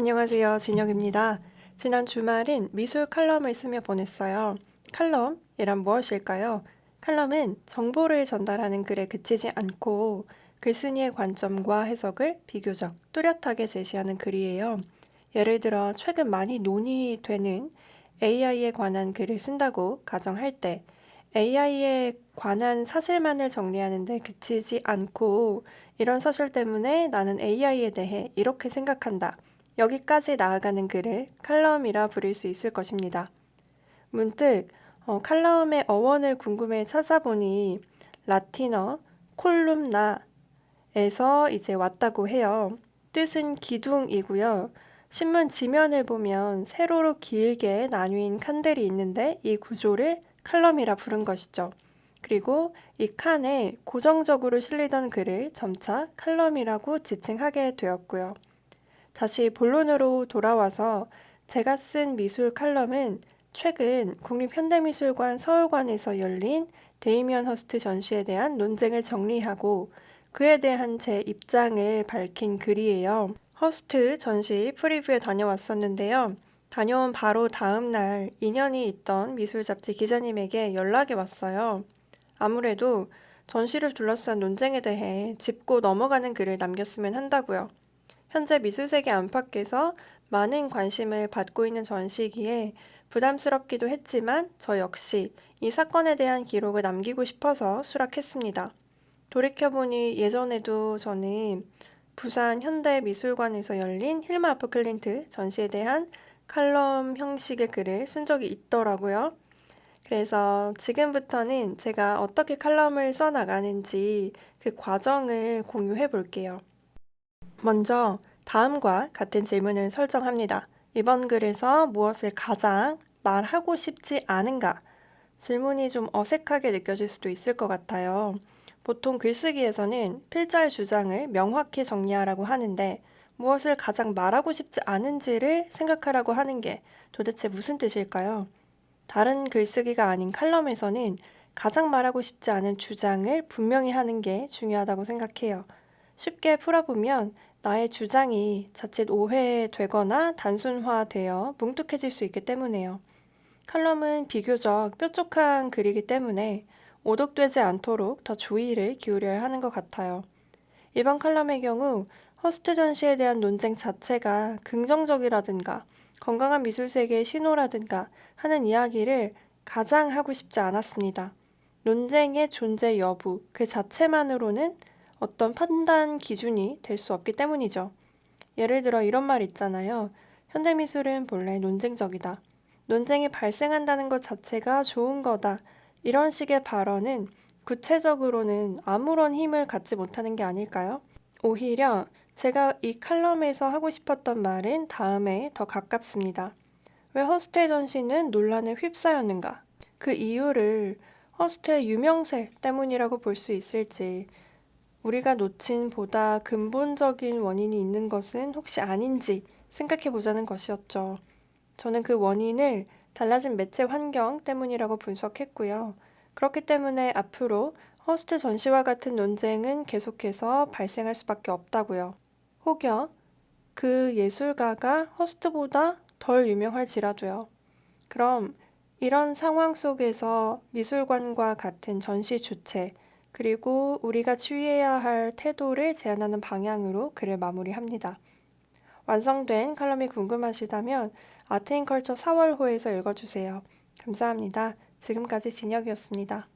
안녕하세요. 진혁입니다. 지난 주말은 미술 칼럼을 쓰며 보냈어요. 칼럼이란 무엇일까요? 칼럼은 정보를 전달하는 글에 그치지 않고 글쓴이의 관점과 해석을 비교적 뚜렷하게 제시하는 글이에요. 예를 들어 최근 많이 논의되는 AI에 관한 글을 쓴다고 가정할 때 AI에 관한 사실만을 정리하는 데 그치지 않고 이런 사실 때문에 나는 AI에 대해 이렇게 생각한다. 여기까지 나아가는 글을 칼럼이라 부를 수 있을 것입니다. 문득 칼럼의 어원을 궁금해 찾아보니 라틴어 콜룸나에서 이제 왔다고 해요. 뜻은 기둥이고요. 신문 지면을 보면 세로로 길게 나뉜 칸들이 있는데 이 구조를 칼럼이라 부른 것이죠. 그리고 이 칸에 고정적으로 실리던 글을 점차 칼럼이라고 지칭하게 되었고요. 다시 본론으로 돌아와서 제가 쓴 미술 칼럼은 최근 국립현대미술관 서울관에서 열린 데이미언 허스트 전시에 대한 논쟁을 정리하고 그에 대한 제 입장을 밝힌 글이에요. 허스트 전시 프리뷰에 다녀왔었는데요. 다녀온 바로 다음 날 인연이 있던 미술 잡지 기자님에게 연락이 왔어요. 아무래도 전시를 둘러싼 논쟁에 대해 짚고 넘어가는 글을 남겼으면 한다고요. 현재 미술세계 안팎에서 많은 관심을 받고 있는 전시기에 부담스럽기도 했지만 저 역시 이 사건에 대한 기록을 남기고 싶어서 수락했습니다. 돌이켜보니 예전에도 저는 부산 현대미술관에서 열린 힐마 아프 클린트 전시에 대한 칼럼 형식의 글을 쓴 적이 있더라고요. 그래서 지금부터는 제가 어떻게 칼럼을 써나가는지 그 과정을 공유해 볼게요. 먼저 다음과 같은 질문을 설정합니다. 이번 글에서 무엇을 가장 말하고 싶지 않은가? 질문이 좀 어색하게 느껴질 수도 있을 것 같아요. 보통 글쓰기에서는 필자의 주장을 명확히 정리하라고 하는데 무엇을 가장 말하고 싶지 않은지를 생각하라고 하는 게 도대체 무슨 뜻일까요? 다른 글쓰기가 아닌 칼럼에서는 가장 말하고 싶지 않은 주장을 분명히 하는 게 중요하다고 생각해요. 쉽게 풀어보면 나의 주장이 자칫 오해되거나 단순화되어 뭉툭해질 수 있기 때문에요. 칼럼은 비교적 뾰족한 글이기 때문에 오독되지 않도록 더 주의를 기울여야 하는 것 같아요. 이번 칼럼의 경우 허스트 전시에 대한 논쟁 자체가 긍정적이라든가 건강한 미술 세계의 신호라든가 하는 이야기를 가장 하고 싶지 않았습니다. 논쟁의 존재 여부 그 자체만으로는 어떤 판단 기준이 될 수 없기 때문이죠. 예를 들어 이런 말 있잖아요. 현대미술은 본래 논쟁적이다. 논쟁이 발생한다는 것 자체가 좋은 거다. 이런 식의 발언은 구체적으로는 아무런 힘을 갖지 못하는 게 아닐까요? 오히려 제가 이 칼럼에서 하고 싶었던 말은 다음에 더 가깝습니다. 왜 허스트의 전시는 논란에 휩싸였는가? 그 이유를 허스트의 유명세 때문이라고 볼 수 있을지, 우리가 놓친 보다 근본적인 원인이 있는 것은 혹시 아닌지 생각해 보자는 것이었죠. 저는 그 원인을 달라진 매체 환경 때문이라고 분석했고요. 그렇기 때문에 앞으로 허스트 전시와 같은 논쟁은 계속해서 발생할 수밖에 없다고요. 혹여 그 예술가가 허스트보다 덜 유명할지라도요. 그럼 이런 상황 속에서 미술관과 같은 전시 주체, 그리고 우리가 취해야 할 태도를 제안하는 방향으로 글을 마무리합니다. 완성된 칼럼이 궁금하시다면 아트앤컬처 4월호에서 읽어주세요. 감사합니다. 지금까지 진혁이었습니다.